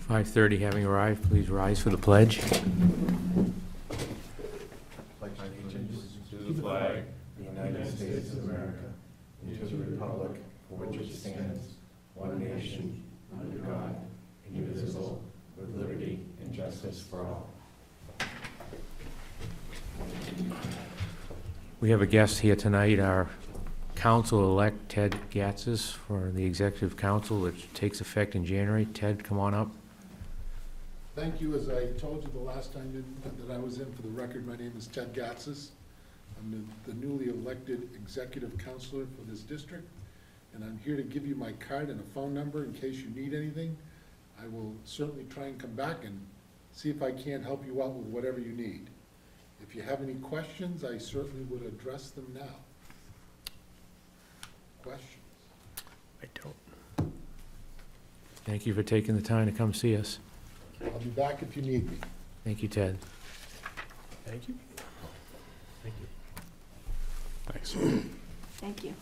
5:30 having arrived, please rise for the pledge. Pledge allegiance to the flag of the United States of America, and to the republic for which it stands, one nation, under God, indivisible, with liberty and justice for all. We have a guest here tonight, our council-elect Ted Gatzis for the Executive Council, which takes effect in January. Ted, come on up. Thank you. As I told you the last time that I was in, for the record, my name is Ted Gatzis. I'm the newly elected executive counselor for this district, and I'm here to give you my card and a phone number in case you need anything. I will certainly try and come back and see if I can't help you out with whatever you need. If you have any questions, I certainly would address them now. Questions? I don't. Thank you for taking the time to come see us. I'll be back if you need me. Thank you, Ted. Thank you. Thank you. Thanks. Thank you.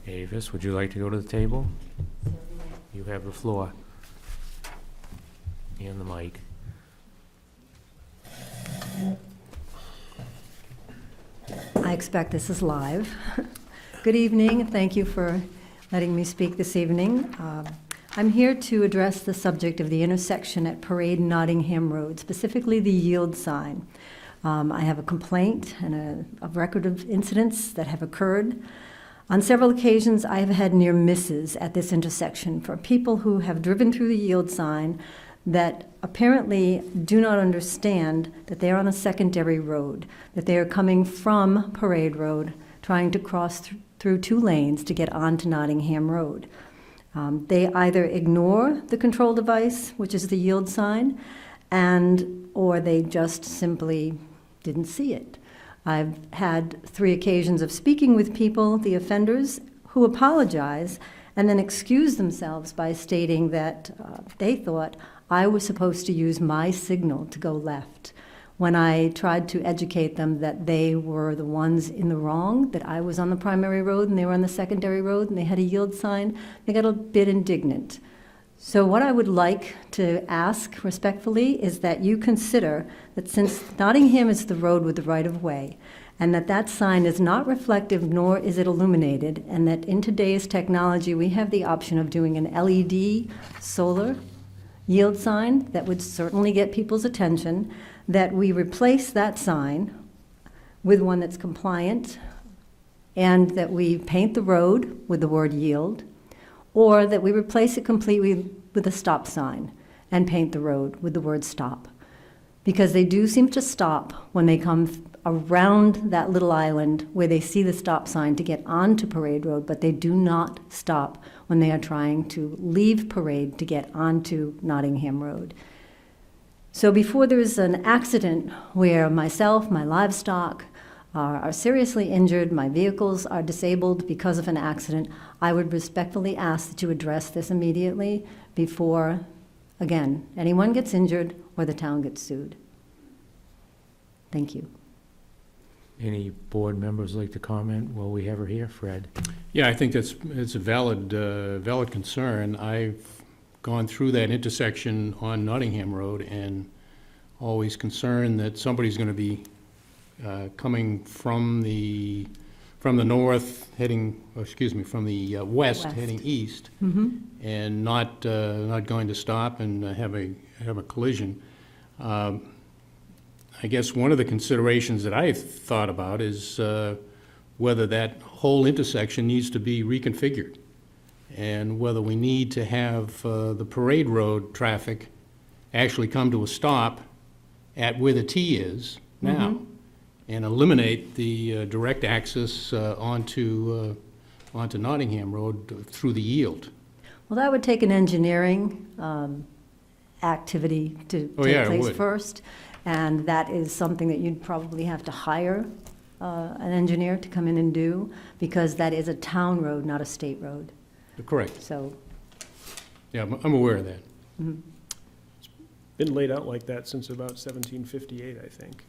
Avis, would you like to go to the table? You have the floor. And the mic. I expect this is live. Good evening. Thank you for letting me speak this evening. I'm here to address the subject of the intersection at Parade and Nottingham Road, specifically the yield sign. I have a complaint and a record of incidents that have occurred. On several occasions, I have had near misses at this intersection for people who have driven through the yield sign that apparently do not understand that they are on a secondary road, that they are coming from Parade Road, trying to cross through two lanes to get onto Nottingham Road. They either ignore the control device, which is the yield sign, or they just simply didn't see it. I've had 3 occasions of speaking with people, the offenders, who apologize and then excuse themselves by stating that they thought I was supposed to use my signal to go left. When I tried to educate them that they were the ones in the wrong, that I was on the primary road and they were on the secondary road and they had a yield sign, they got a bit indignant. So what I would like to ask respectfully is that you consider that since Nottingham is the road with the right-of-way, and that sign is not reflective nor is it illuminated, and that in today's technology we have the option of doing an LED solar yield sign that would certainly get people's attention, that we replace that sign with one that's compliant, and that we paint the road with the word yield, or that we replace it completely with a stop sign and paint the road with the word stop. Because they do seem to stop when they come around that little island where they see the stop sign to get onto Parade Road, but they do not stop when they are trying to leave Parade to get onto Nottingham Road. So before there's an accident where myself, my livestock are seriously injured, my vehicles are disabled because of an accident, I would respectfully ask that you address this immediately before, again, anyone gets injured or the town gets sued. Thank you. Any board members like to comment while we have her here? Fred? Yeah, I think it's a valid concern. I've gone through that intersection on Nottingham Road and always concerned that somebody's going to be coming from the north heading, from the west heading east, and not going to stop and have a collision. I guess one of the considerations that I've thought about is whether that whole intersection needs to be reconfigured, and whether we need to have the Parade Road traffic actually come to a stop at where the T is now, and eliminate the direct access onto Nottingham Road through the yield. Well, that would take an engineering activity to take place first, and that is something that you'd probably have to hire an engineer to come in and do, because that is a town road, not a state road. Correct. So, yeah, I'm aware of that. Been laid out like that since about 1758, I think.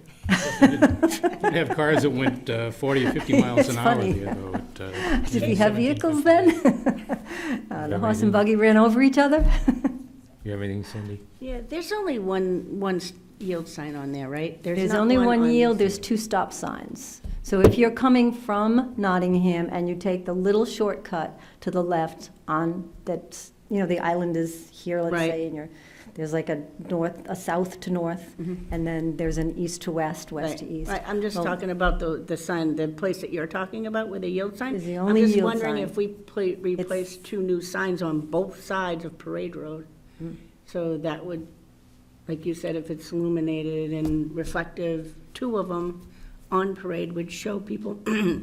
Didn't have cars that went 40 or 50 miles It's an hour funny. there, though. did we have vehicles then? The horse and buggy ran over each other? You have anything, Cindy? Yeah, there's only one yield sign on there, right? There's not only one on- yield, there's 2 stop signs. So if you're coming from Nottingham and you take the little shortcut to the left on that, the island is here, let's Right. say, and there's like a south to north, and then there's an east to west, west to Right, east. right. I'm just Well- talking about the sign, the place that you're talking about with the yield sign. Is the only yield I'm just wondering sign. if we replace 2 new signs on both sides of Parade Road. So that would, like you said, if it's illuminated and reflective, 2 of them on Parade would show people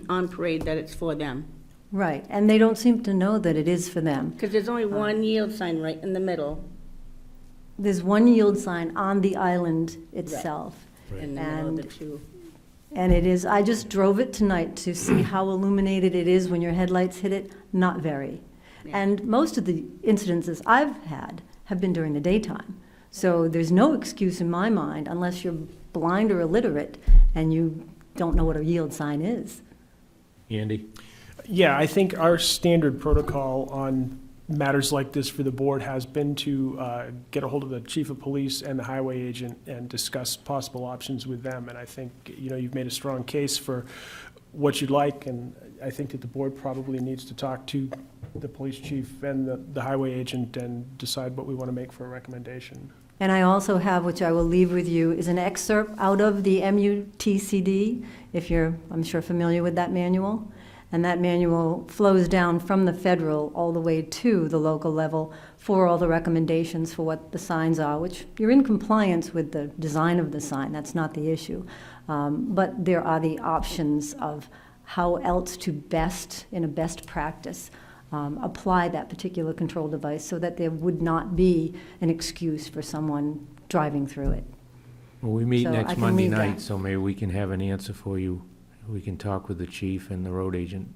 on Parade that it's for them. Right, and they don't seem to know that it is for them. Because there's only one yield sign right in the middle, There's one yield sign on the island itself. in the middle of the And- 2. And it is, I just drove it tonight to see how illuminated it is when your headlights hit it. Not very. Yeah. And most of the incidences I've had have been during the daytime. So there's no excuse in my mind unless you're blind or illiterate and you don't know what a yield sign is. Andy? Yeah, I think our standard protocol on matters like this for the board has been to get a hold of the chief of police and the highway agent and discuss possible options with them. And I think, you've made a strong case for what you'd like, and I think that the board probably needs to talk to the police chief and the highway agent and decide what we want to make for a recommendation. And I also have, which I will leave with you, is an excerpt out of the MUTCD, if you're, I'm sure, familiar with that manual. And that manual flows down from the federal all the way to the local level for all the recommendations for what the signs are, which you're in compliance with the design of the sign, that's not the issue. But there are the options of how else to best, in a best practice, apply that particular control device so that there would not be an excuse for someone driving through it. Well, we meet So I next can Monday leave that. night, so maybe we can have an answer for you. We can talk with the chief and the road agent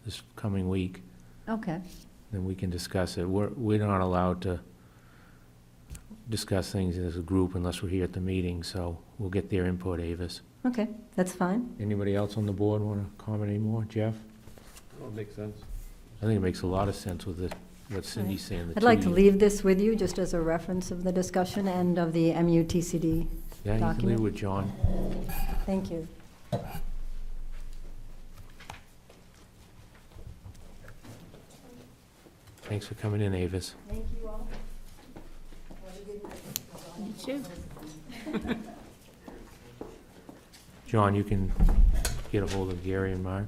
this coming week, Okay. then we can discuss it. We're not allowed to discuss things as a group unless we're here at the meeting, so we'll get their input, Avis. Okay, that's fine. Anybody else on the board want to comment anymore? Jeff? That makes sense. I think it makes a lot of sense with what Cindy's saying. the I'd like 2 to years. leave this with you just as a reference of the discussion and of the MUTCD. Yeah, you can leave document. it with John. Thank you. Thanks for coming in, Avis. Thank you all. You too. John, you can get a hold of Gary and Mark.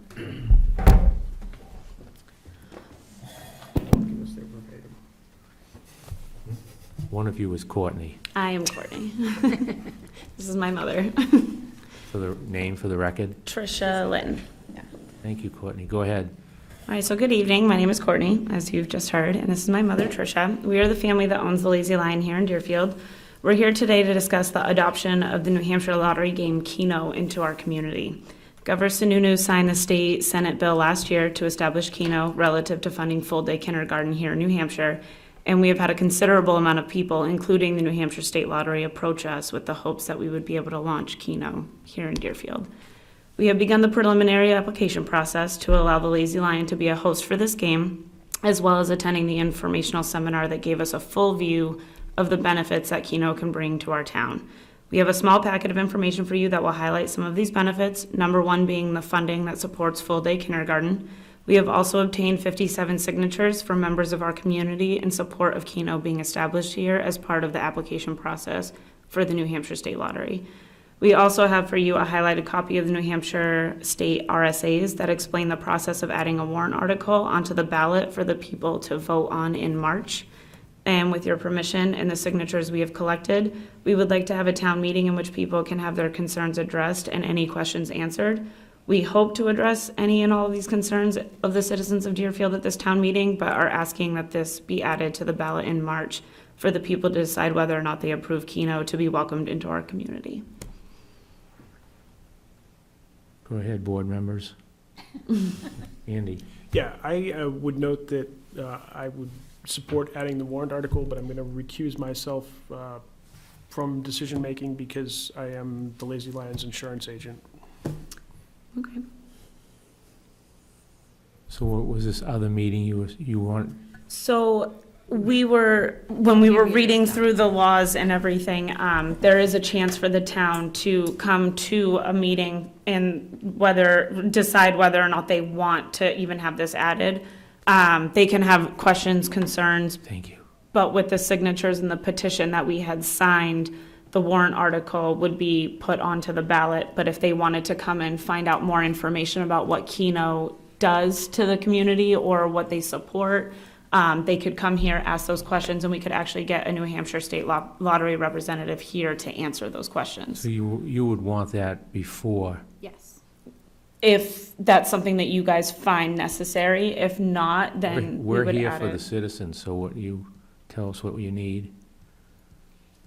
One of you is Courtney, I am Courtney. This is my mother, for the name for the record. Trisha Lynn. Thank you, Courtney. Go ahead. All right, so good evening. My name is Courtney, as you've just heard, and this is my mother, Trisha. We are the family that owns the Lazy Lion here in Deerfield. We're here today to discuss the adoption of the New Hampshire lottery game Keno into our community. Governor Sununu signed the state Senate bill last year to establish Keno relative to funding full-day kindergarten here in New Hampshire, and we have had a considerable amount of people, including the New Hampshire State Lottery, approach us with the hopes that we would be able to launch Keno here in Deerfield. We have begun the preliminary application process to allow the Lazy Lion to be a host for this game, as well as attending the informational seminar that gave us a full view of the benefits that Keno can bring to our town. We have a small packet of information for you that will highlight some of these benefits, number 1 being the funding that supports full-day kindergarten. We have also obtained 57 signatures from members of our community in support of Keno being established here as part of the application process for the New Hampshire State Lottery. We also have for you a highlighted copy of the New Hampshire State RSAs that explain the process of adding a warrant article onto the ballot for the people to vote on in March. And with your permission and the signatures we have collected, we would like to have a town meeting in which people can have their concerns addressed and any questions answered. We hope to address any and all of these concerns of the citizens of Deerfield at this town meeting, but are asking that this be added to the ballot in March for the people to decide whether or not they approve Keno to be welcomed into our community. Go ahead, board members. Andy? Yeah, I would note that I would support adding the warrant article, but I'm going to recuse myself from decision-making because I am the Lazy Lions insurance agent. Okay. So what was this other meeting you So when we were reading through the laws and everything, there is a chance for the town to come to a meeting and decide whether or not they want to even have this added. They can have questions, concerns, Thank you. but with the signatures and the petition that we had signed, the warrant article would be put onto the ballot. But if they wanted to come and find out more information about what Keno does to the community or what they support, they could come here, ask those questions, and we could actually get a New Hampshire State Lottery representative here to answer those questions. So you would want that before? Yes. If that's something that you guys find necessary. If not, then we We're would here add for the it. citizens, so what you tell us what you need.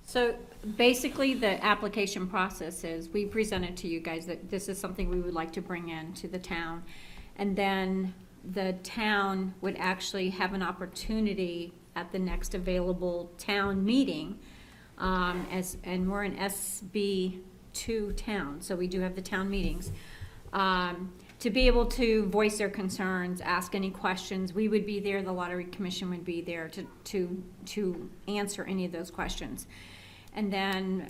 So basically, the application process is, we presented to you guys that this is something we would like to bring in to the town. And then the town would actually have an opportunity at the next available town meeting, and we're an SB2 town, so we do have the town meetings, to be able to voice their concerns, ask any questions. We would be there, the Lottery Commission would be there to answer any of those questions. And then,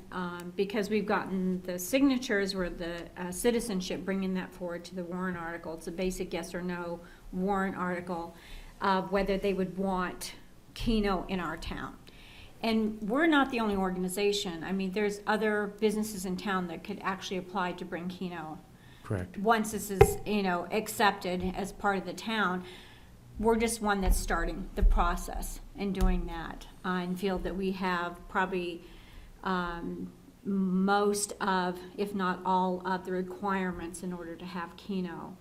because we've gotten the signatures or the citizenship, bringing that forward to the warrant article, it's a basic yes or no warrant article of whether they would want Keno in our town. And we're not the only organization. I mean, there's other businesses in town that could actually apply to bring Keno. Correct. Once this is, accepted as part of the town, we're just one that's starting the process and doing that. And feel that we have probably most of, if not all of, the requirements in order to have Keno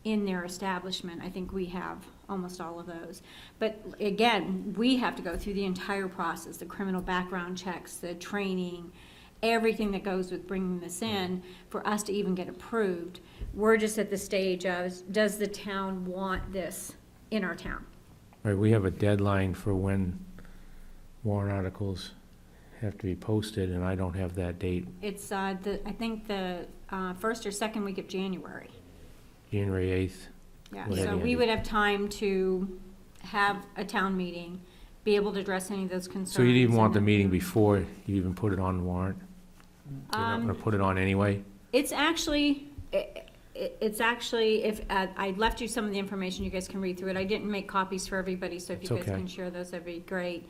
in their establishment. I think we have almost all of those. But again, we have to go through the entire process, the criminal background checks, the training, everything that goes with bringing this in for us to even get approved. We're just at the stage of, does the town want this in our town? Right, we have a deadline for when warrant articles have to be posted, and I don't have that date, It's, I think the first or second week of January. January 8th. Yeah, Go ahead, so Andy. we would have time to have a town meeting, be able to address any of those concerns. So you'd even want the and- meeting before you even put it on the warrant? You're not gonna put it on anyway? It's actually, it's actually, if, I left you some of the information, you guys can read through it. I didn't make copies for everybody, so if you It's guys okay. can share those, that'd be great.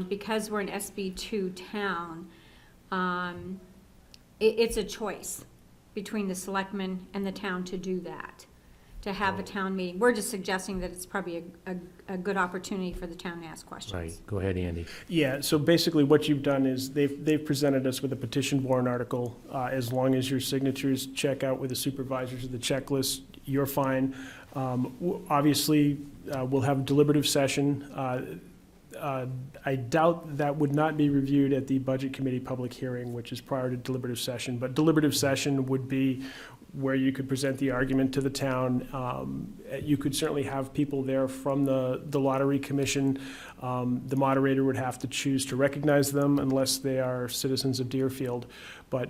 Because we're an SB2 town, it's a choice between the selectmen and the town to do that, to have a town meeting. We're just suggesting that it's probably a good opportunity for the town to ask questions. Right, go ahead, Andy. Yeah, so basically what you've done is they've presented us with a petition warrant article. As long as your signatures check out with the supervisors of the checklist, you're fine. Obviously, we'll have a deliberative session. I doubt that would not be reviewed at the Budget Committee public hearing, which is prior to deliberative session. But deliberative session would be where you could present the argument to the town. You could certainly have people there from the Lottery Commission. The moderator would have to choose to recognize them unless they are citizens of Deerfield. But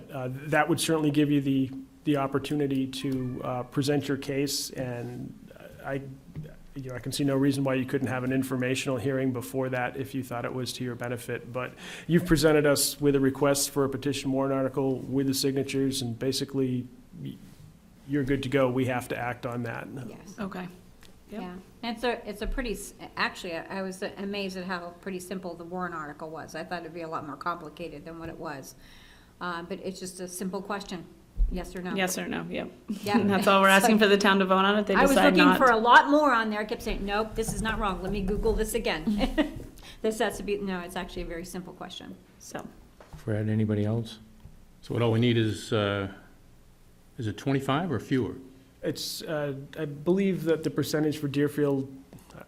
that would certainly give you the opportunity to present your case, and I can see no reason why you couldn't have an informational hearing before that if you thought it was to your benefit. But you've presented us with a request for a petition warrant article with the signatures, and basically, you're good to go. We have to act on that. Yes. Okay. Yep. Yeah, and it's a pretty, actually, I was amazed at how pretty simple the warrant article was. I thought it'd be a lot more complicated than what it was. But it's just a simple question, yes or no. Yes or no, yep. Yeah. And that's all we're asking for the town to vote on it. They I was decide looking not. for a lot more on there. I kept saying, nope, this is not wrong. Let me Google this again. This has to be, no, it's actually a very simple question. So, Fred, anybody else? So what all we need is it 25 or fewer? It's, I believe that the percentage for Deerfield,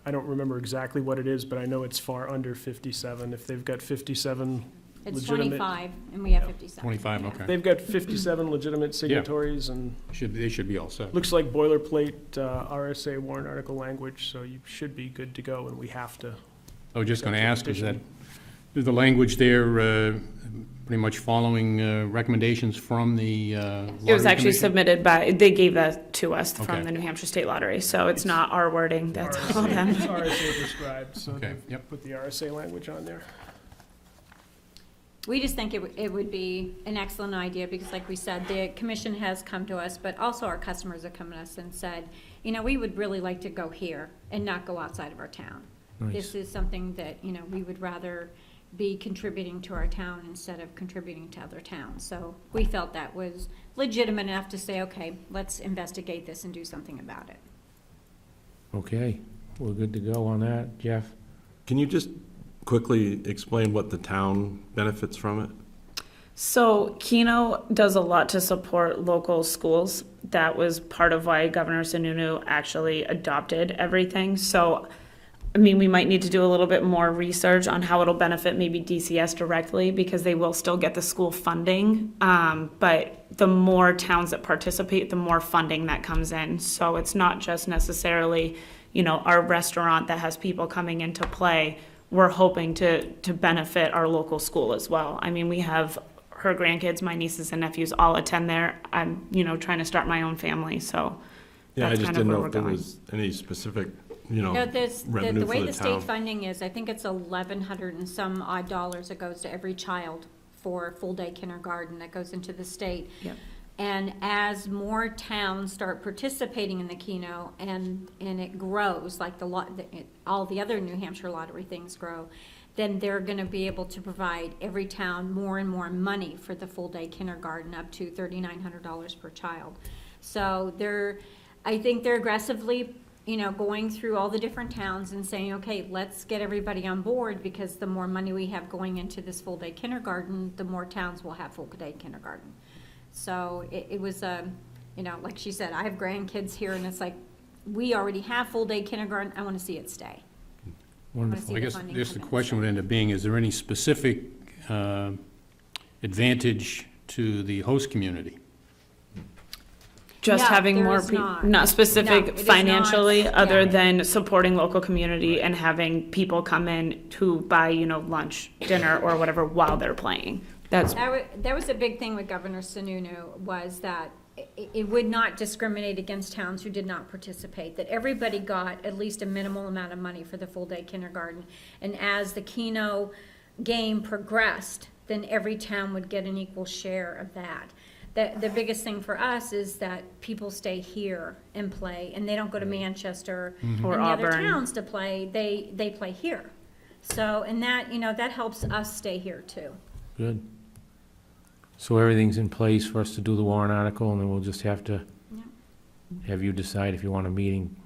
I don't remember exactly what it is, but I know it's far under 57. If they've got 57 It's legitimate. 25, and we have 57. 25, Yeah. okay. They've got 57 legitimate signatories, and They should be all set. looks like boilerplate RSA warrant article language, so you should be good to go, and we have to. I was just going to ask, is the language there pretty much following recommendations from the It was Lottery actually Commission? submitted by, they gave that to us Okay. from the New Hampshire State Lottery, so it's not our wording, that's all RSA them. It's RSA prescribed, so Okay, they yep. put the RSA language on there. We just think it would be an excellent idea, because like we said, the commission has come to us, but also our customers have come to us and said, you know, we would really like to go here and not go outside of our town. Nice. This is something that, you know, we would rather be contributing to our town instead of contributing to other towns. So we felt that was legitimate enough to say, okay, let's investigate this and do something about it. Okay, we're good to go on that. Jeff? Can you just quickly explain what the town benefits from it? So Keno does a lot to support local schools. That was part of why Governor Sununu actually adopted everything. So, I mean, we might need to do a little bit more research on how it'll benefit maybe DCS directly, because they will still get the school funding. But the more towns that participate, the more funding that comes in. So it's not just necessarily, you know, our restaurant that has people coming into play. We're hoping to benefit our local school as well. I mean, we have her grandkids, my nieces and nephews all attend there. I'm, you know, trying to start my own family, so Yeah, I that's just kind of didn't where know we're if there going. was any specific, you know, No, the revenue way for the the state town. funding is, I think it's 1,100 and some odd dollars that goes to every child for full-day kindergarten that goes into the state. Yep. And as more towns start participating in the Keno and it grows, like all the other New Hampshire lottery things grow, then they're gonna be able to provide every town more and more money for the full-day kindergarten, up to $3,900 per child. So I think they're aggressively, you know, going through all the different towns and saying, okay, let's get everybody on board, because the more money we have going into this full-day kindergarten, the more towns will have full-day kindergarten. So it was, you know, like she said, I have grandkids here, and it's like, we already have full-day kindergarten, I wanna see it stay. Wonderful. see I the guess funding just the come in, question so. would end up being, is there any specific advantage to the host community? Just No, having there more, is not. not No, specific it is financially, not, other yeah. than supporting local community and having people come in who buy, you know, lunch, dinner, or whatever while they're playing. That's, That was a big thing with Governor Sununu, was that it would not discriminate against towns who did not participate, that everybody got at least a minimal amount of money for the full-day kindergarten. And as the Keno game progressed, then every town would get an equal share of that. The biggest thing for us is that people stay here and play, and they don't go to Manchester and Or the other Auburn. towns to play, they play here. So, and that, you know, that helps us stay here too. Good. So everything's in place for us to do the warrant article, and then we'll just have to Yeah. have you decide if you want a meeting.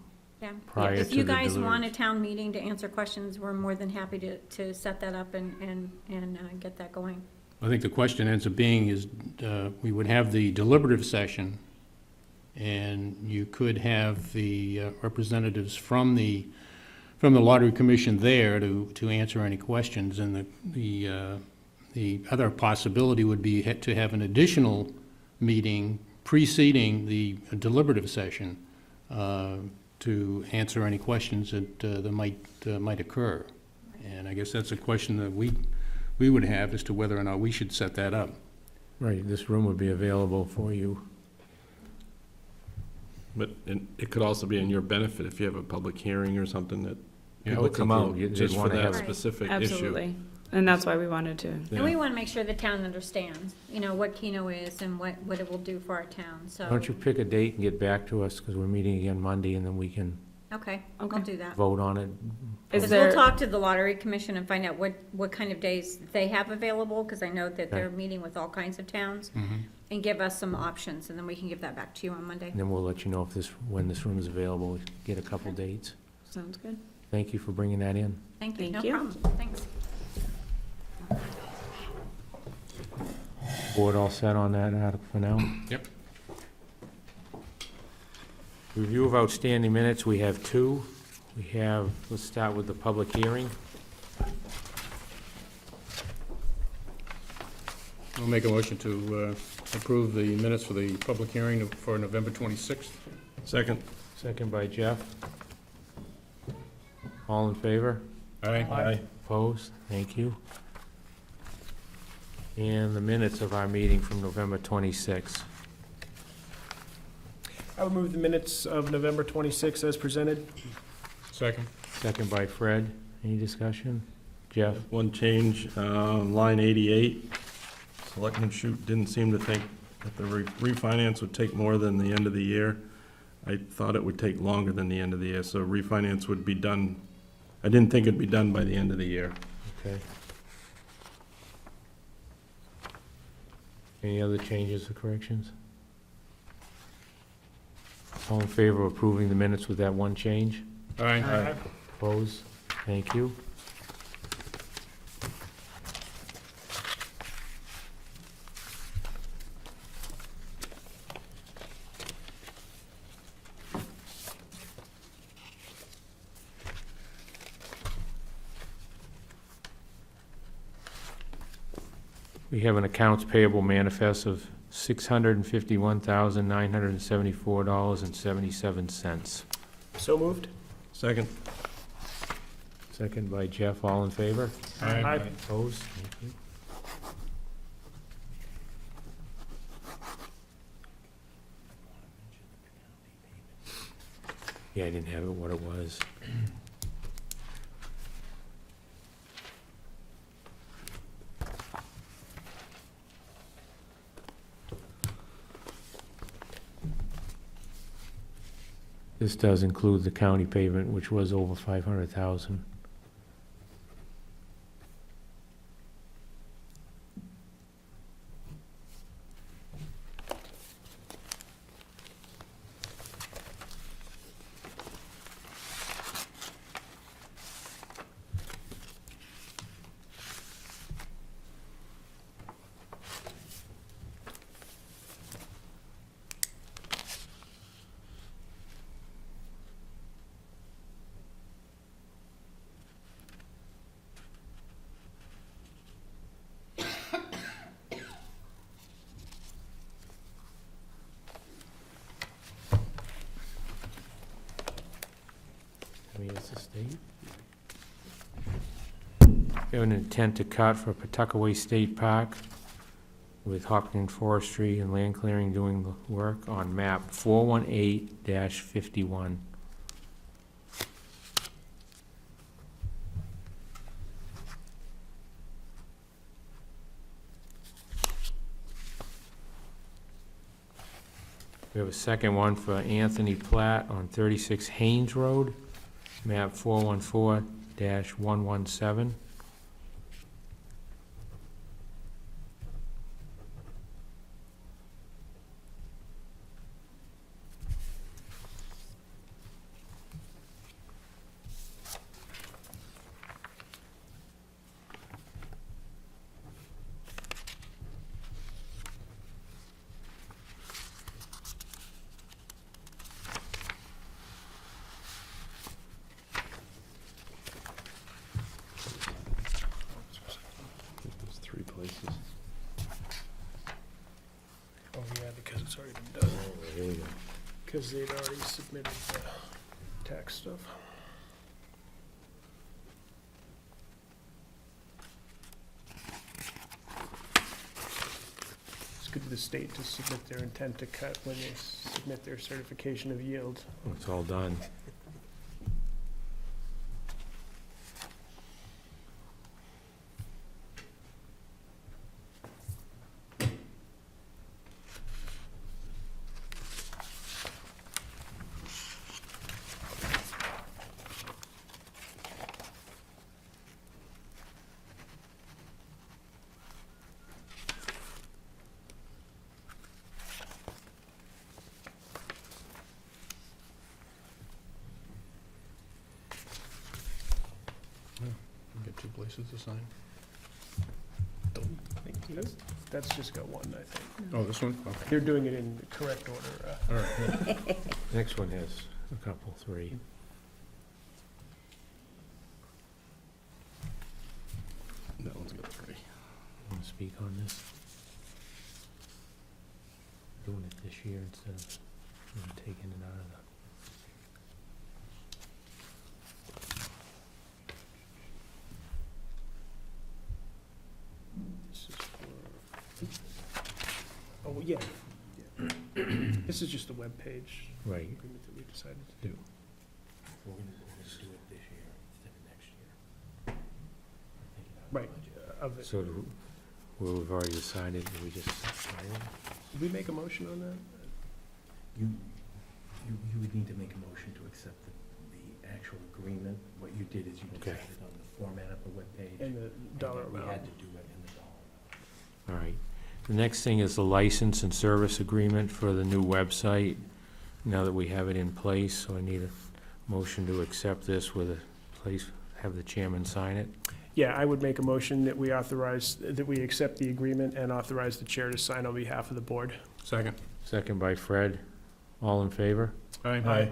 Yeah. Prior If to you the guys want a deliveries. town meeting to answer questions, we're more than happy to set that up and get that going. I think the question ends up being is, we would have the deliberative session, and you could have the representatives from the Lottery Commission there to answer any questions, and the other possibility would be to have an additional meeting preceding the deliberative session to answer any questions that might occur. And I guess that's a question that we would have as to whether or not we should set that up. Right, this room would be available for you. But it could also be in your benefit if you have a public hearing or something that I people would come think out they'd just for wanna that have- specific issue. absolutely. And that's why we wanted to. And Yeah. we want to make sure the town understands, you know, what Keno is and what it will do for our town, so. Why don't you pick a date and get back to us, because we're meeting again Monday, and then we can Okay, I'll Okay. do that. vote on it. Is Because there- we'll talk to the Lottery Commission and find out what kind of days they have available, because I know that they're Okay. meeting with all kinds of towns, and give us some options, and then we can give that back to you on Monday. And then we'll let you know when this room is available, get a couple dates. Sounds good. Thank you for bringing that in. Thank you, Thank no you. problem, thanks. Board all set on that article for now? Yep. Review of outstanding minutes, we have two. Let's start with the public hearing. I'll make a motion to approve the minutes for the public hearing for November 26th. Second. Second by Jeff. All in favor? Aye. Aye. Opposed? Thank you. And the minutes of our meeting from November 26th. I would move the minutes of November 26th as presented. Second. Second by Fred. Any discussion? Jeff? One change, line 88, Selectman Shute didn't seem to think that the refinance would take more than the end of the year. I thought it would take longer than the end of the year, so refinance would be done, I didn't think it'd be done by the end of the year. Okay. Any other changes or corrections? All in favor of approving the minutes with that one change? Aye. Opposed? Thank you. We have an accounts payable manifest of $651,974.77. So moved. Second? Second by Jeff, all in favor? Aye. Opposed? Thank you. Yeah, I didn't have it what it was. This does include the county pavement, which was over 500,000. We have an intent to cut for Pawtuckaway State Park with Hopkins Forestry and Land Clearing doing the work on map 418-51. We have a second one for Anthony Platt on 36 Haynes Road, map 414-117. There's 3 places. Oh, yeah, because it's already been done. There you go. Because they'd already submitted the tax stuff. It's good to the state to submit their intent to cut when they submit their certification of yield. It's all done. Get 2 places to sign. That's just got one, I think. Oh, this one? Okay. They're doing it in the correct order. All right. Next one has a couple, 3. That one's got 3. Want to speak on this? Doing it this year instead of taking it out of the... This is for Oh, yeah. Yeah. This is just the webpage Right. agreement that we decided to do. We're gonna do it this year instead of next year. Right, of it. So we've already decided, we just sign it? Did we make a motion on that? You would need to make a motion to accept the actual agreement. What you did is you Okay. decided on the format of the webpage. And the dollar We amount? had to do it in the dollar amount. All right. The next thing is the license and service agreement for the new website, now that we have it in place, so I need a motion to accept this with a place, have the chairman sign it. Yeah, I would make a motion that we accept the agreement and authorize the chair to sign on behalf of the board. Second. Second by Fred. All in favor? Aye.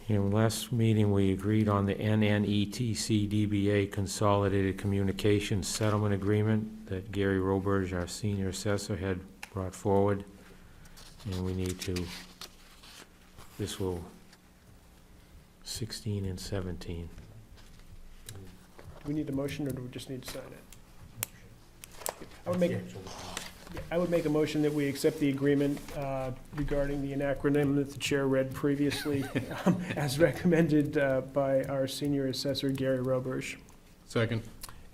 In last meeting, we agreed on the NNETC DBA Consolidated Communications Settlement Agreement that Gary Roberge, our senior assessor, had brought forward. And we need to, this will, 16 and 17. Do we need a motion, or do we just need to sign it? I would make a motion that we accept the agreement regarding the acronym that the chair read previously, as recommended by our senior assessor, Gary Roberge. Second.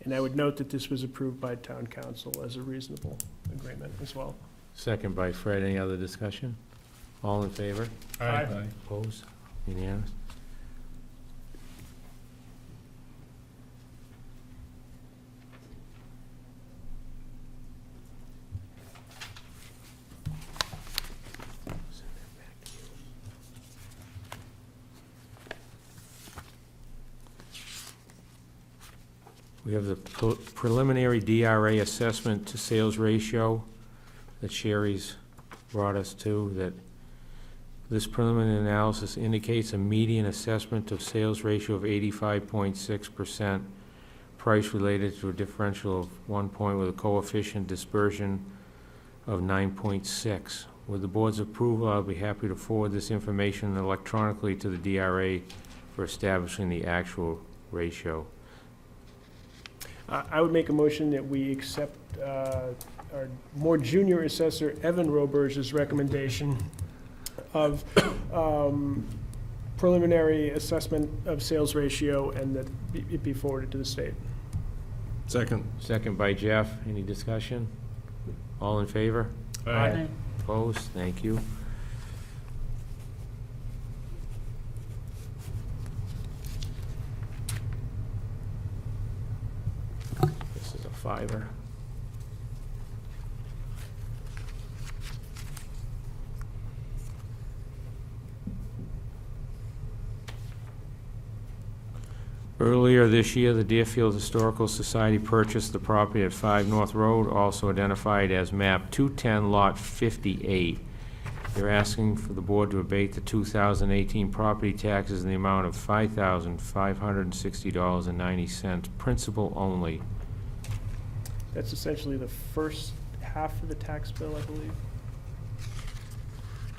And I would note that this was approved by town council as a reasonable agreement as well. Second by Fred. Any other discussion? All in favor? Aye. Opposed? Unanimous? Send that back to you. We have the preliminary DRA assessment to sales ratio that Sherry's brought us to, that this preliminary analysis indicates a median assessment of sales ratio of 85.6%, price related to a differential of 1 point with a coefficient dispersion of 9.6. With the board's approval, I'll be happy to forward this information electronically to the DRA for establishing the actual ratio. I would make a motion that we accept our more junior assessor, Evan Roberge's recommendation of preliminary assessment of sales ratio, and that it be forwarded to the state. Second. Second by Jeff. Any discussion? All in favor? Aye. Opposed? Thank you. This is a fiver. Earlier this year, the Deerfield Historical Society purchased the property at 5 North Road, also identified as map 210, lot 58. They're asking for the board to abate the 2018 property taxes in the amount of $5,560.90, principal only. That's essentially the first half of the tax bill, I believe.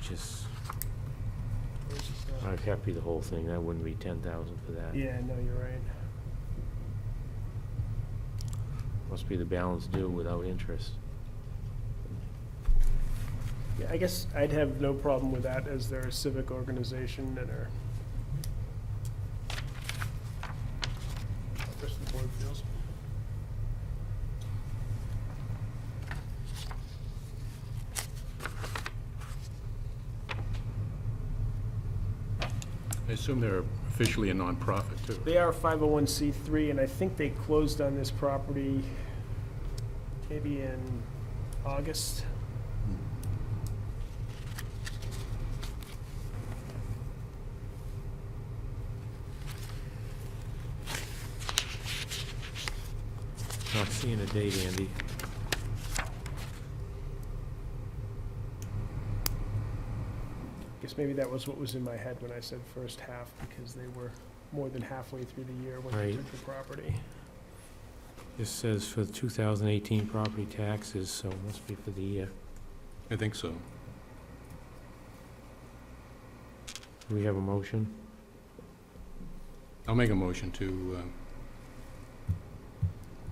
Just, Or is it, I'd happy the whole thing, that wouldn't be 10,000 for that. Yeah, no, you're right. Must be the balance due without interest. Yeah, I guess I'd have no problem with that, as they're a civic organization and are. How the rest of the board feels. I assume they're officially a nonprofit, too. They are a 501c3, and I think they closed on this property maybe in August. Not seeing a date, Andy. Guess guess maybe that was what was in my head when I said first half, because they were more than halfway through the year when they Right. took the property. This says for the 2018 property taxes, so it must be for the year. I think so. Do we have a motion? I'll make a motion to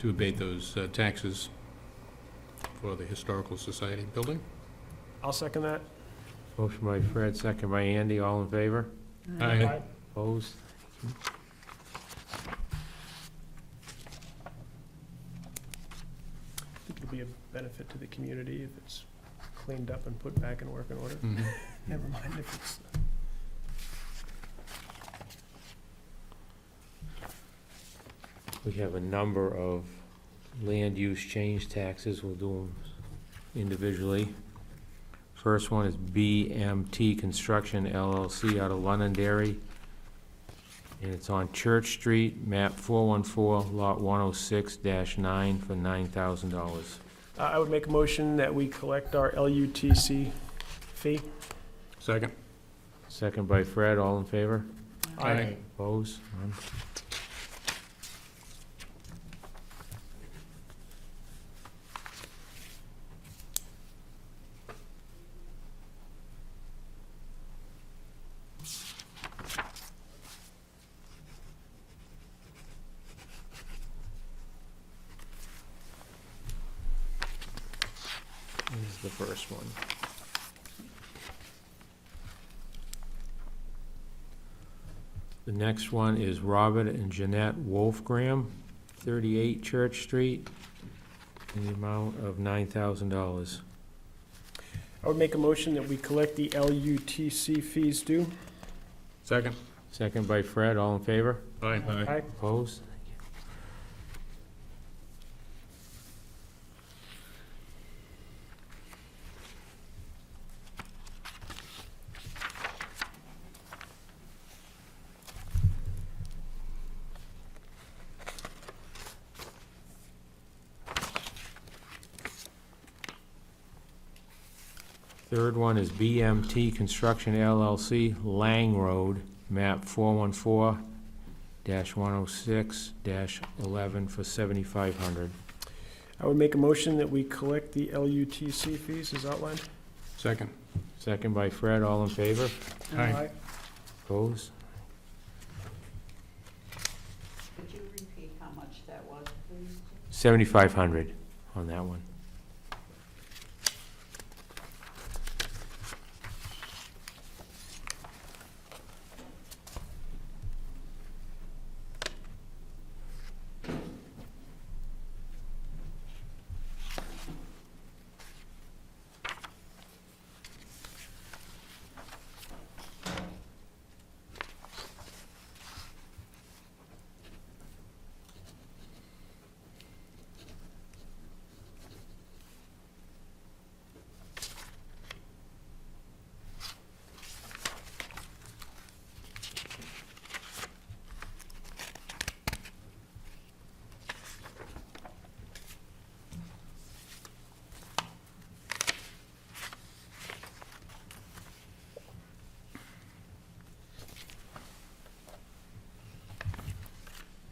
abate those taxes for the Historical Society building. I'll second that. Motion by Fred, second by Andy, all in favor? Aye. Opposed? I think it'll be a benefit to the community if it's cleaned up and put back in working order. Mhm. Never mind if it's, We have a number of land use change taxes, we'll do them individually. First one is BMT Construction LLC out of Londonderry. And it's on Church Street, map 414, lot 106-9 for $9,000. I would make a motion that we collect our LUTC fee. Second. Second by Fred, all in favor? Aye. Opposed? None. This is the first one. The next one is Robert and Jeanette Wolfgram, 38 Church Street, in the amount of $9,000. I would make a motion that we collect the LUTC fees due. Second. Second by Fred, all in favor? Aye. Aye. Opposed? Third one is BMT Construction LLC, Lang Road, map 414-106-11 for $7,500. I would make a motion that we collect the LUTC fees as outlined. Second. Second by Fred, all in favor? Aye. Opposed? Could you repeat how much that was, please? 7,500 on that one.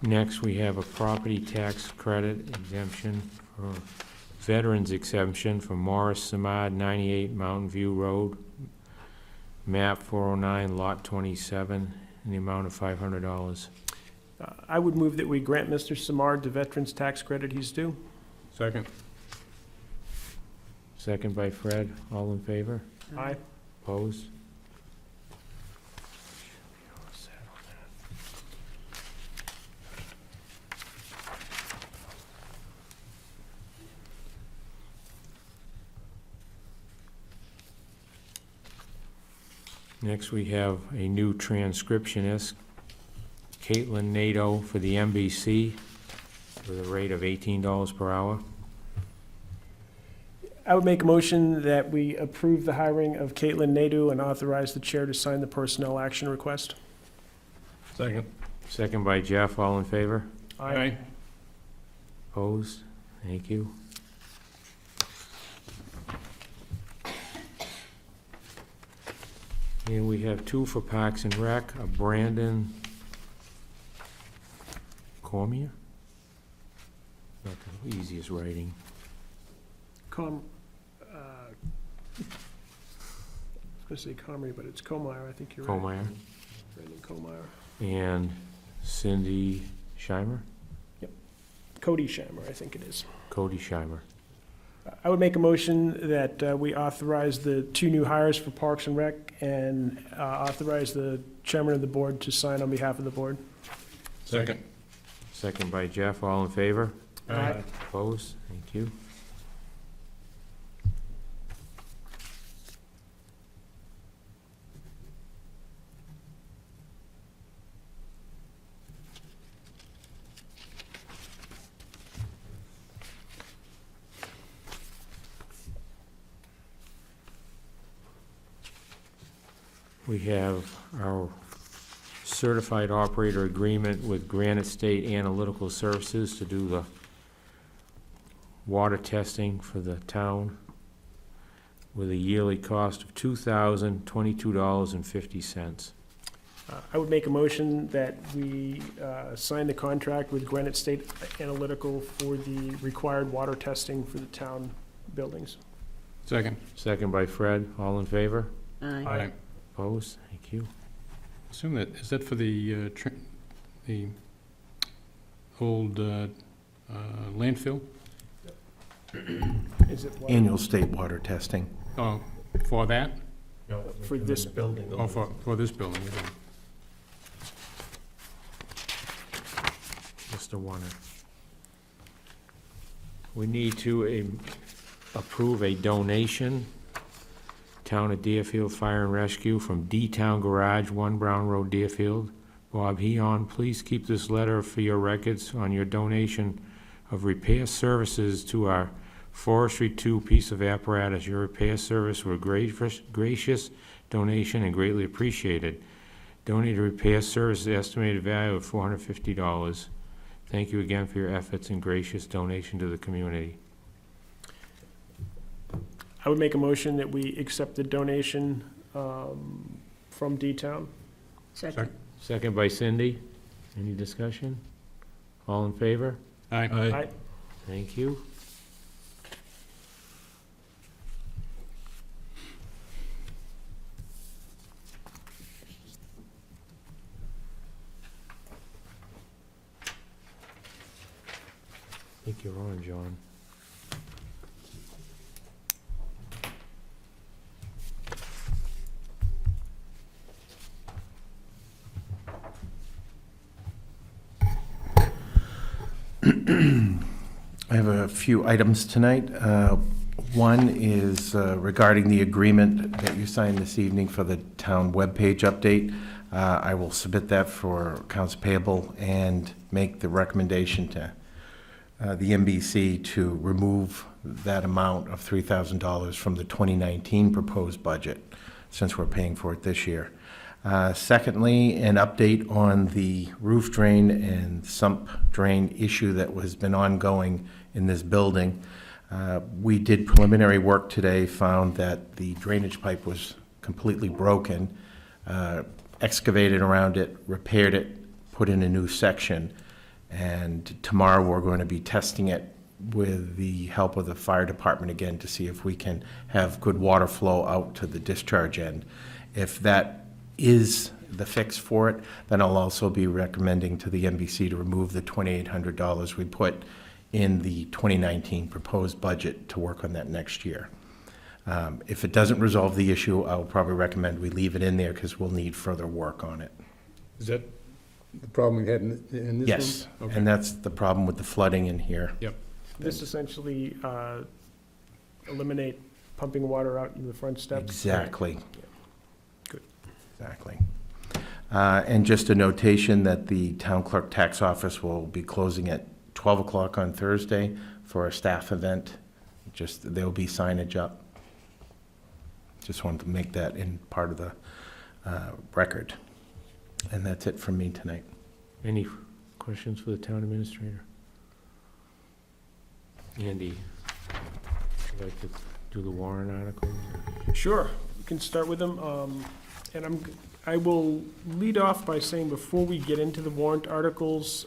Next, we have a property tax credit exemption for veterans exemption for Morris Samad, 98 Mountain View Road, map 409, lot 27, in the amount of $500. I would move that we grant Mr. Samard the veterans tax credit he's due. Second. Second by Fred, all in favor? Aye. Opposed? Next, we have a new transcriptionist, Caitlin Nato for the NBC, with a rate of $18 per hour. I would make a motion that we approve the hiring of Caitlin Nadeau and authorize the chair to sign the personnel action request. Second. Second by Jeff, all in favor? Aye. Opposed? Thank you. And we have two for Parks and Rec, a Brandon Cormier? Not the easiest writing. I was gonna say Comrie, but it's Comeyer, I think you're right. Colmeyer. Brandon Comeyer. And Cindy Scheimer? Cody Shammer, I think it is. Cody Scheimer. I would make a motion that we authorize the two new hires for Parks and Rec and authorize the chairman of the board to sign on behalf of the board. Second. Second by Jeff, all in favor? Aye. Opposed? Thank you. We have our certified operator agreement with Granite State Analytical Services to do the water testing for the town with a yearly cost of $2,022.50. I would make a motion that we sign the contract with Granite State Analytical for the required water testing for the town buildings. Second. Second by Fred, all in favor? Aye. Opposed? Thank you. Assume that, is that for the old landfill? Is it Annual state water testing. Oh, for that? for this building? Oh, for this building, okay. Mr. Warner. We need to approve a donation, Town of Deerfield Fire and Rescue from D-Town Garage, 1 Brown Road, Deerfield. Bob Heon, please keep this letter for your records on your donation of repair services to our Forestry 2 piece of apparatus. Your repair service were gracious donation and greatly appreciated. Donated repair services estimated value of $450. Thank you again for your efforts and gracious donation to the community. I would make a motion that we accept the donation from D-Town. Second. Second by Cindy. Any discussion? All in favor? Aye. Aye. Thank you. I think you're on, John. I have a few items tonight. One is regarding the agreement that you signed this evening for the town webpage update. I will submit that for accounts payable and make the recommendation to the NBC to remove that amount of $3,000 from the 2019 proposed budget, since we're paying for it this year. Secondly, an update on the roof drain and sump drain issue that has been ongoing in this building. We did preliminary work today, found that the drainage pipe was completely broken, excavated around it, repaired it, put in a new section, and tomorrow we're going to be testing it with the help of the fire department again to see if we can have good water flow out to the discharge end. If that is the fix for it, then I'll also be recommending to the NBC to remove the $2,800 we put in the 2019 proposed budget to work on that next year. If it doesn't resolve the issue, I'll probably recommend we leave it in there because we'll need further work on it. Is that the problem we had in this room? Yes, Okay. and that's the problem with the flooding in here. This essentially eliminate pumping water out in the front steps. Exactly. Good. Exactly. And just a notation that the town clerk tax office will be closing at 12 o'clock on Thursday for a staff event. Just, there'll be signage up. Just wanted to make that in part of the record. And that's it from me tonight. Any questions for the town administrator? Andy, would you like to do the warrant articles? Sure, we can start with them. And I will lead off by saying, before we get into the warrant articles,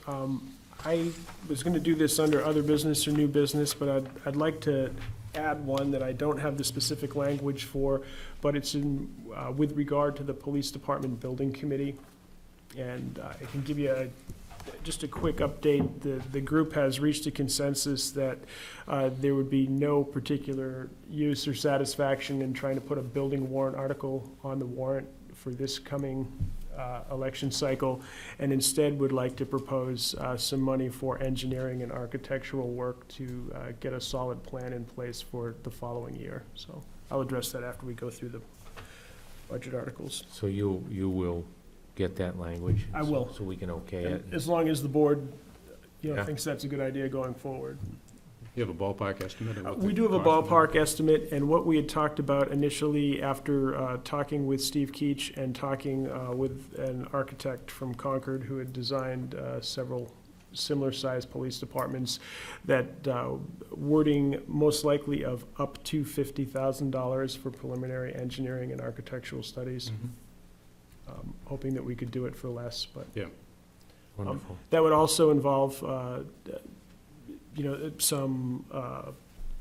I was gonna do this under other business or new business, but I'd like to add one that I don't have the specific language for, but it's in, with regard to the Police Department Building Committee. And I can give you just a quick update. The group has reached a consensus that there would be no particular use or satisfaction in trying to put a building warrant article on the warrant for this coming election cycle, and instead would like to propose some money for engineering and architectural work to get a solid plan in place for the following year. So I'll address that after we go through the budget articles. So you will get that language? I will. So we can okay it? As long as the board, Yeah. thinks that's a good idea going forward. You have a ballpark estimate of what the We do have a cost would be? ballpark estimate, and what we had talked about initially after talking with Steve Keach and talking with an architect from Concord who had designed several similar-sized police departments, that wording most likely of up to $50,000 for preliminary engineering and architectural studies. Hoping that we could do it for less, but Wonderful. that would also involve, some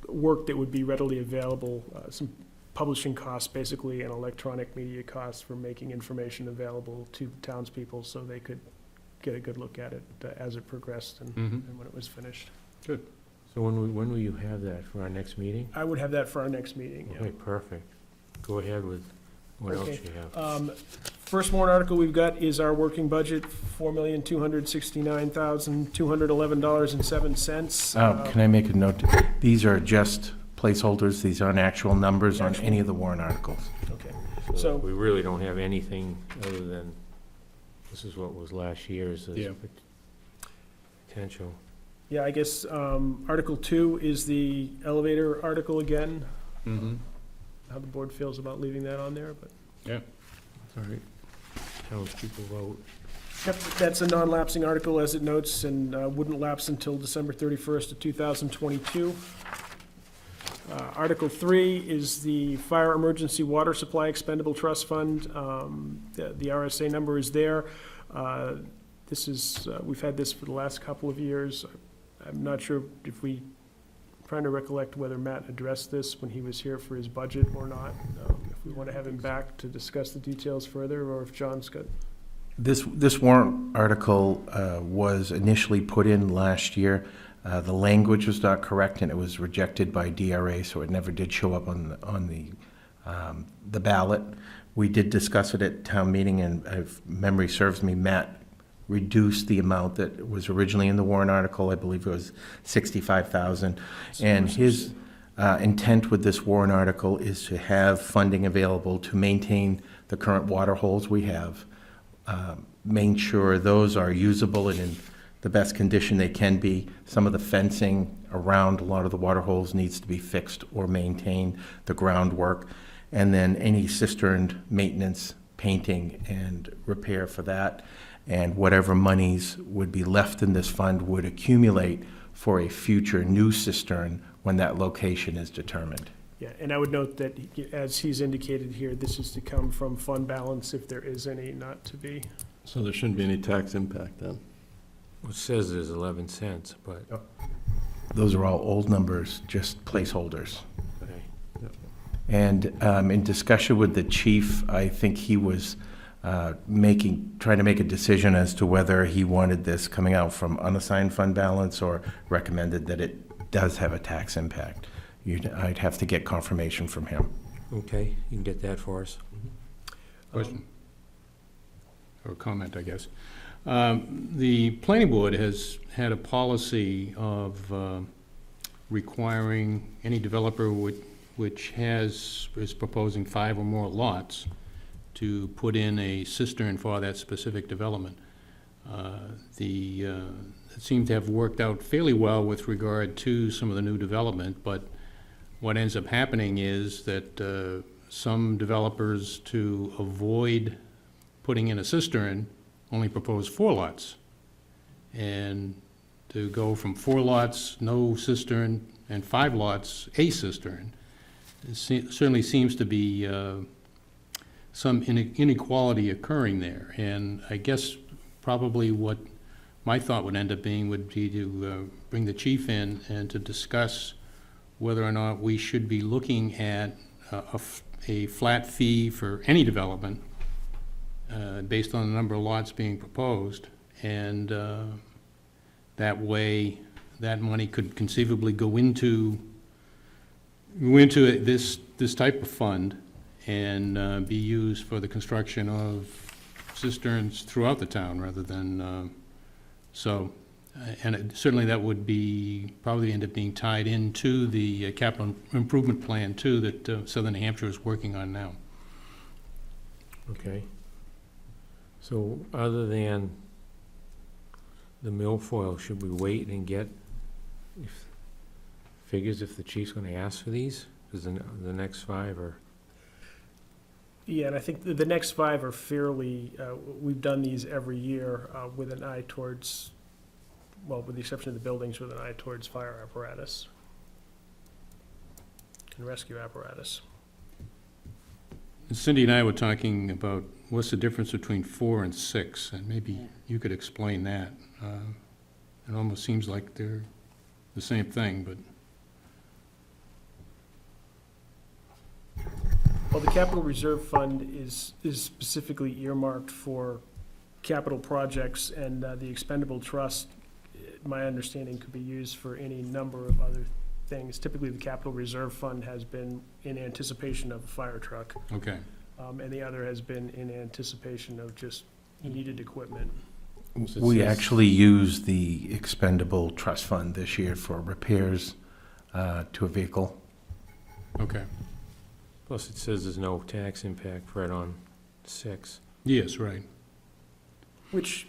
work that would be readily available, some publishing costs, basically, and electronic media costs for making information available to townspeople so they could get a good look at it as it progressed and when it was finished. So when will you have that, for our next meeting? I would have that for our next meeting. Okay, perfect. Go ahead with what else Okay. you have. First warrant article we've got is our working budget, $4,269,211.07. Can I make a note? These are just placeholders. These aren't actual numbers on any of the warrant articles. Okay, So so- we really don't have anything other than, this is what was last year's Yeah. potential. yeah, I guess Article 2 is the elevator article again. How the board feels about leaving that on there, but. All right. Townspeople vote. Yep, that's a non-lapsing article, as it notes, and wouldn't lapse until December 31st of 2022. Article 3 is the Fire Emergency Water Supply Expendable Trust Fund. The RSA number is there. This is, we've had this for the last couple of years. I'm not sure if trying to recollect whether Matt addressed this when he was here for his budget or not. If we want to have him back to discuss the details further, or if John's got. This warrant article was initially put in last year. The language was not correct, and it was rejected by DRA, so it never did show up on the ballot. We did discuss it at town meeting, and if memory serves me, Matt reduced the amount that was originally in the warrant article. I believe it was $65,000. And his intent with this warrant article is to have funding available to maintain the current water holes we have, make sure those are usable and in the best condition they can be. Some of the fencing around a lot of the water holes needs to be fixed or maintained, the groundwork, and then any cistern maintenance, painting, and repair for that. And whatever monies would be left in this fund would accumulate for a future new cistern when that location is determined. Yeah, and I would note that, as he's indicated here, this is to come from fund balance, if there is any, not to be. So there shouldn't be any tax impact then? It says there's 11 cents, but, Those are all old numbers, just placeholders. okay. And in discussion with the chief, I think he was trying to make a decision as to whether he wanted this coming out from unassigned fund balance or recommended that it does have a tax impact. I'd have to get confirmation from him. Okay, you can get that for us. Question, or comment, I guess. The planning board has had a policy of requiring any developer which is proposing 5 or more lots to put in a cistern for that specific development. It seemed to have worked out fairly well with regard to some of the new development, but what ends up happening is that some developers, to avoid putting in a cistern, only propose 4 lots. And to go from 4 lots, no cistern, and 5 lots, a cistern, it certainly seems to be some inequality occurring there. And I guess probably what my thought would end up being would be to bring the chief in and to discuss whether or not we should be looking at a flat fee for any development based on the number of lots being proposed. And that way, that money could conceivably go into this type of fund and be used for the construction of cisterns throughout the town rather than, certainly that would be, probably end up being tied into the capital improvement plan too that Southern New Hampshire is working on now. Okay. So other than the milfoil, should we wait and get figures if the chief's gonna ask for these? Because the next 5 are, Yeah, and I think the next 5 are fairly, we've done these every year with an eye towards, well, with the exception of the buildings, with an eye towards fire apparatus and rescue apparatus. Cindy and I were talking about what's the difference between 4 and 6, and maybe you could explain that. It almost seems like they're the same thing, but Well, the capital reserve fund is specifically earmarked for capital projects, and the expendable trust, my understanding, could be used for any number of other things. Typically, the capital reserve fund has been in anticipation of a fire truck, okay. and the other has been in anticipation of just needed equipment. We actually used the expendable trust fund this year for repairs to a vehicle. Okay. plus it says there's no tax impact, Fred, on 6. Yes, right. Which,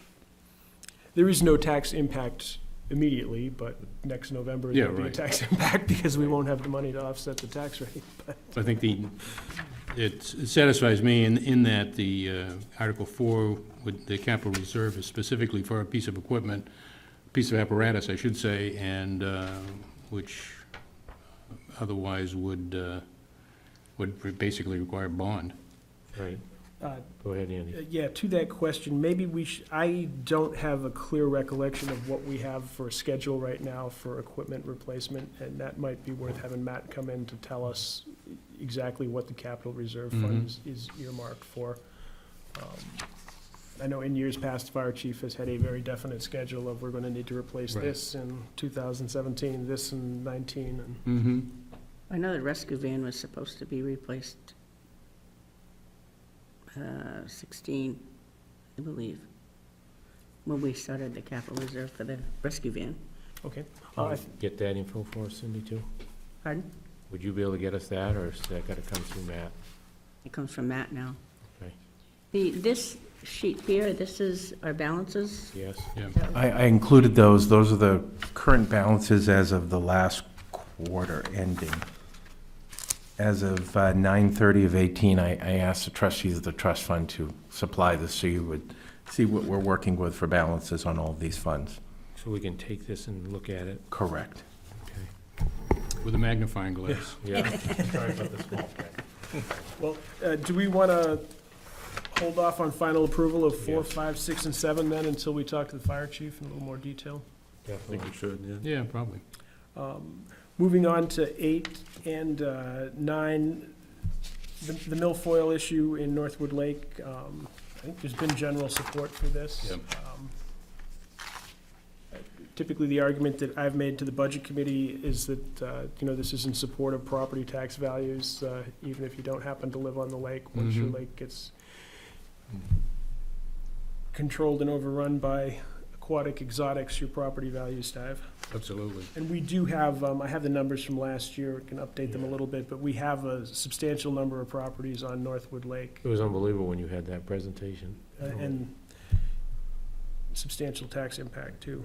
there is no tax impact immediately, but next November there'll be a right. tax impact because we won't have the money to offset the tax rate. But I think it satisfies me in that the Article 4, with the capital reserve is specifically for a piece of equipment, piece of apparatus, I should say, and which otherwise would basically require bond. Right. Go ahead, Andy. Yeah, to that question, maybe I don't have a clear recollection of what we have for a schedule right now for equipment replacement, and that might be worth having Matt come in to tell us exactly what the capital reserve fund is earmarked for. I know in years past, fire chief has had a very definite schedule of we're gonna need to replace Right. this in 2017, this in 19, and Mm-hmm. I know the rescue van was supposed to be replaced 16, I believe, when we started the capital reserve for the rescue van. okay. Get that info for us, Cindy, too? Pardon? Would you be able to get us that, or is that gotta come through Matt? It comes from Matt now. Okay. This sheet here, this is our balances. Yes? Yeah. I included those. Those are the current balances as of the last quarter ending. As of 9/30 of 18, I asked the trustees of the trust fund to supply this so you would see what we're working with for balances on all of these funds. So we can take this and look at it? Correct. With a magnifying glass. Yeah. Sorry about the small print. Well, do we want to hold off on final approval of 4, Yes. 5, 6, and 7 then until we talk to the fire chief in a little more detail? I think we should, yeah. Yeah, probably. Moving on to 8 and 9, the milfoil issue in Northwood Lake. I think there's been general support for this. Yep. Typically, the argument that I've made to the budget committee is that, this is in support of property tax values, even if you don't happen to live on the lake. Once your Mhm. lake gets controlled and overrun by aquatic exotics, your property values dive. Absolutely. And we do have, I have the numbers from last year, can update them a little bit, but we have a substantial number of properties on Northwood Lake, It was unbelievable when you had that presentation. and substantial tax impact, too.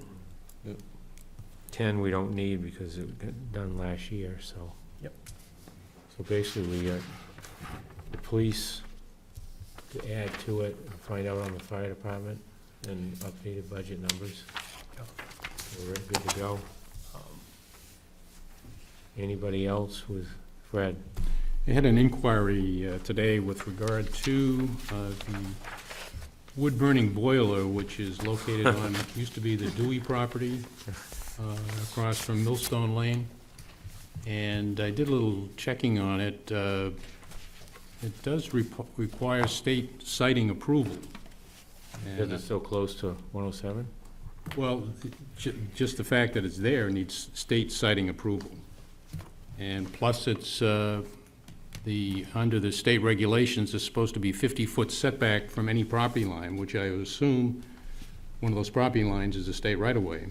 10 we don't need because it got done last year, so. Yep. So basically, we got the police to add to it and find out on the fire department and updated budget numbers. Yep. We're good to go. Anybody else with Fred? I had an inquiry today with regard to the wood-burning boiler, which is located on, used to be the Dewey property, across from Millstone Lane. And I did a little checking on it. It does require state siting approval. Because it's so close to 107? Well, just the fact that it's there needs state siting approval. And plus, it's, under the state regulations, it's supposed to be 50-foot setback from any property line, which I would assume one of those property lines is a state right-of-way.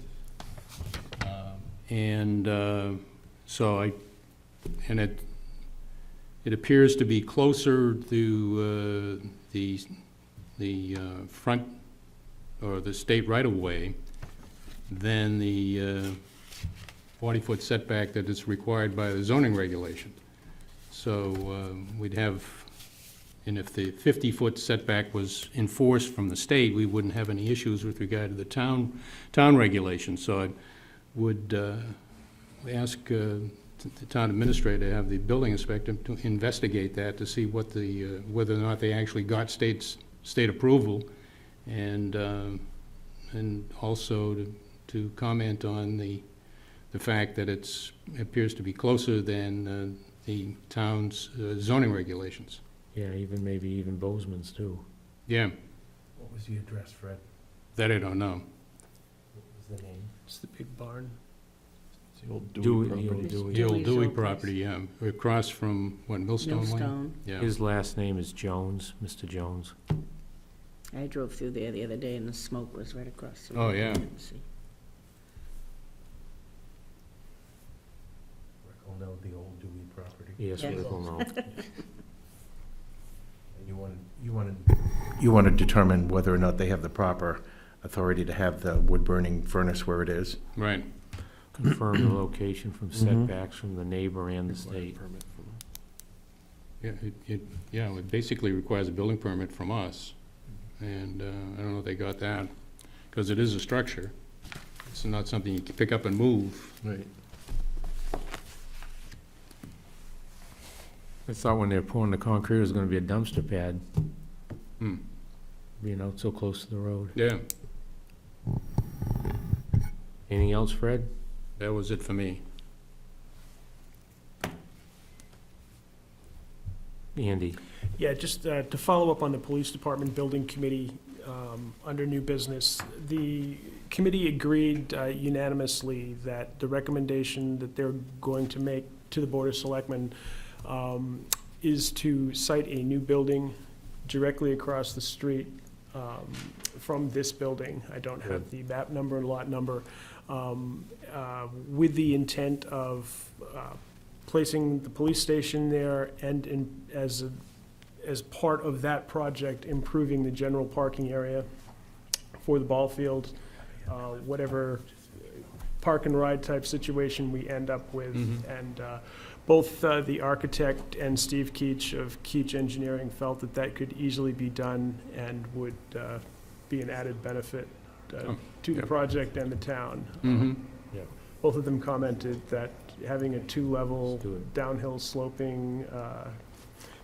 It appears to be closer to the front, or the state right-of-way, than the 40-foot setback that is required by the zoning regulation. So we'd have, and if the 50-foot setback was enforced from the state, we wouldn't have any issues with regard to the town regulations. So I would ask the town administrator to have the building inspector to investigate that to see what the, whether or not they actually got state approval, and also to comment on the fact that it appears to be closer than the town's zoning regulations. Yeah, maybe even Bozeman's too. Yeah, What was the address, Fred? that I don't know. What was the name? It's the big barn. It's the old Dewey Dewey property. Dewey. The old Dewey's Dewey old place. property, yeah, across from, what, Millstone Lane? Millstone. Yeah. His last name is Jones, Mr. Jones. I drove through there the other day and the smoke was right across the road. Oh, yeah. I didn't see. Rick will know the old Dewey property. Yes, Yes. Rick will know. And you want to determine whether or not they have the proper authority to have the wood-burning furnace where it is? Right. Confirm the location from setbacks from the neighbor and the state. Yeah, it basically requires a building permit from us, and I don't know if they got that, because it is a structure. It's not something you can pick up and move. Right. I thought when they were pouring the concrete, it was gonna be a dumpster pad, Hmm. being out so close to the road. Yeah, Anything else, Fred? that was it for me. Andy? Yeah, just to follow up on the police department building committee, under new business, the committee agreed unanimously that the recommendation that they're going to make to the Board of Selectmen is to site a new building directly across the street from this building. I don't have the map number and lot number, with the intent of placing the police station there, and as part of that project, improving the general parking area for the ball field, whatever park and ride type situation we end up with. And both the architect and Steve Keach of Keach Engineering felt that that could easily be done and would be an added benefit to the Yep. project and the town. Mm-hmm. Both of them commented that having a two-level Let's do it. downhill sloping,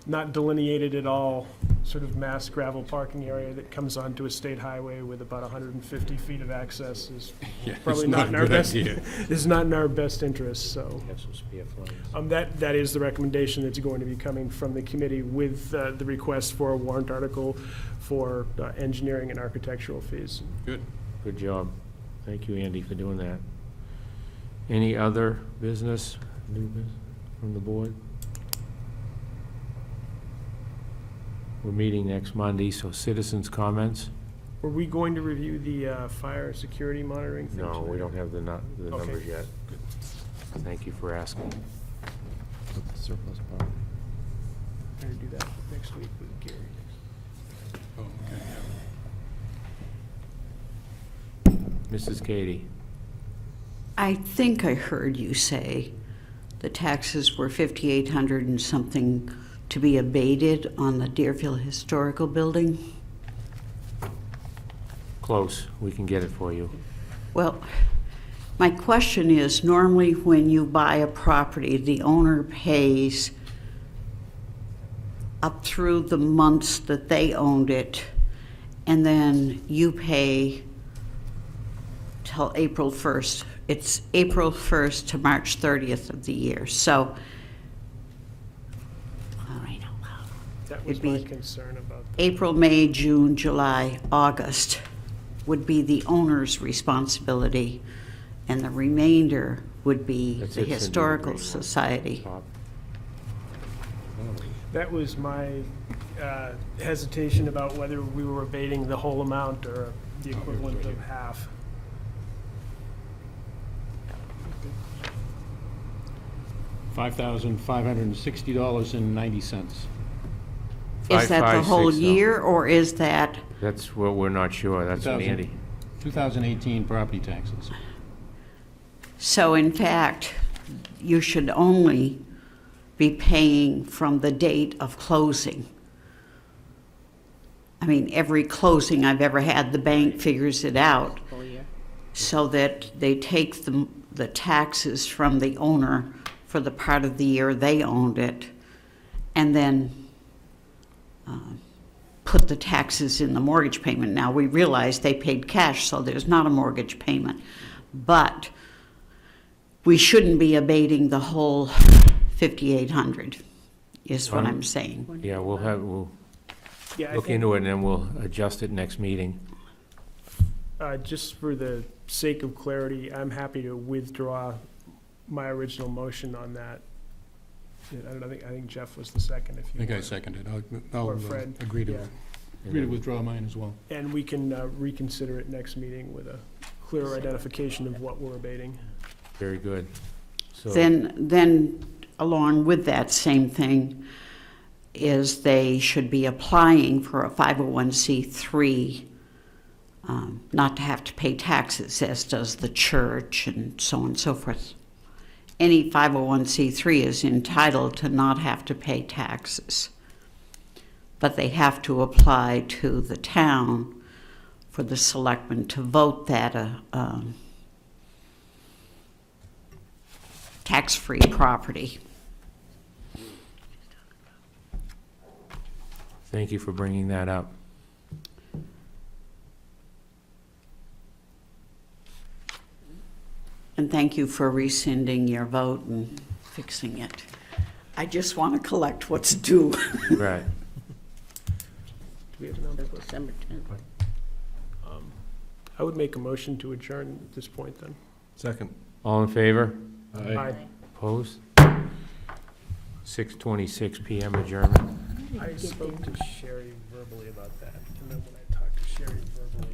not delineated at all, sort of mass gravel parking area that comes onto a state highway with about 150 feet of access is Yeah, probably it's not in a our good best, idea. is not in our best interest, so. Have some spare funds. That is the recommendation that's going to be coming from the committee with the request for a warrant article for engineering and architectural fees. Good. Good job. Thank you, Andy, for doing that. Any other business, new business from the board? We're meeting next Monday, so citizens' comments? Were we going to review the fire security monitoring thing No, we tonight? don't have the Okay. numbers yet. Thank you for asking. Surplus property. We're going to do that next week with Gary. Oh, okay. Mrs. Katie? I think I heard you say the taxes were 5,800 and something to be abated on the Deerfield Historical Building. Close. We can get it for you. Well, my question is, normally when you buy a property, the owner pays up through the months that they owned it, and then you pay till April 1st. It's April 1st to March 30th of the year, so. All right, out loud. That was It'd my be concern about that. April, May, June, July, August would be the owner's responsibility, and the remainder would be That's the it, Cindy, Historical agreed. Society. Top. That was my hesitation about whether we were abating the whole amount or the equivalent of half. $5,560.90. Is that the whole 556, year, or is that, That's what we're not sure, that's what 2000. Andy. 2018 property taxes. so in fact, you should only be paying from the date of closing? I mean, every closing I've ever had, the bank figures it out Whole year. so that they take the taxes from the owner for the part of the year they owned it, and then put the taxes in the mortgage payment. Now, we realize they paid cash, so there's not a mortgage payment. But we shouldn't be abating the whole 5,800, is what I'm saying. Yeah, we'll Yeah, I look think, into it and then we'll adjust it next meeting. just for the sake of clarity, I'm happy to withdraw my original motion on that. Yeah, I think Jeff was the second, if I you think I want. seconded. I'll Or Fred, agree to yeah. agree to withdraw mine as well. And we can reconsider it next meeting with a clearer identification of what we're abating. Very good. So, Then along with that same thing is they should be applying for a 501c3, not to have to pay taxes, as does the church and so on and so forth. Any 501c3 is entitled to not have to pay taxes, but they have to apply to the town for the selectmen to vote that tax-free property. thank you for bringing that up. And thank you for rescinding your vote and fixing it. I just want to collect what's due. Right. Do we have a number? December 10th. I would make a motion to adjourn at this point, then. Second. All in favor? Aye. Opposed? 6:26 PM adjournment. I spoke to Sherry verbally about that, and then when I talked to Sherry verbally,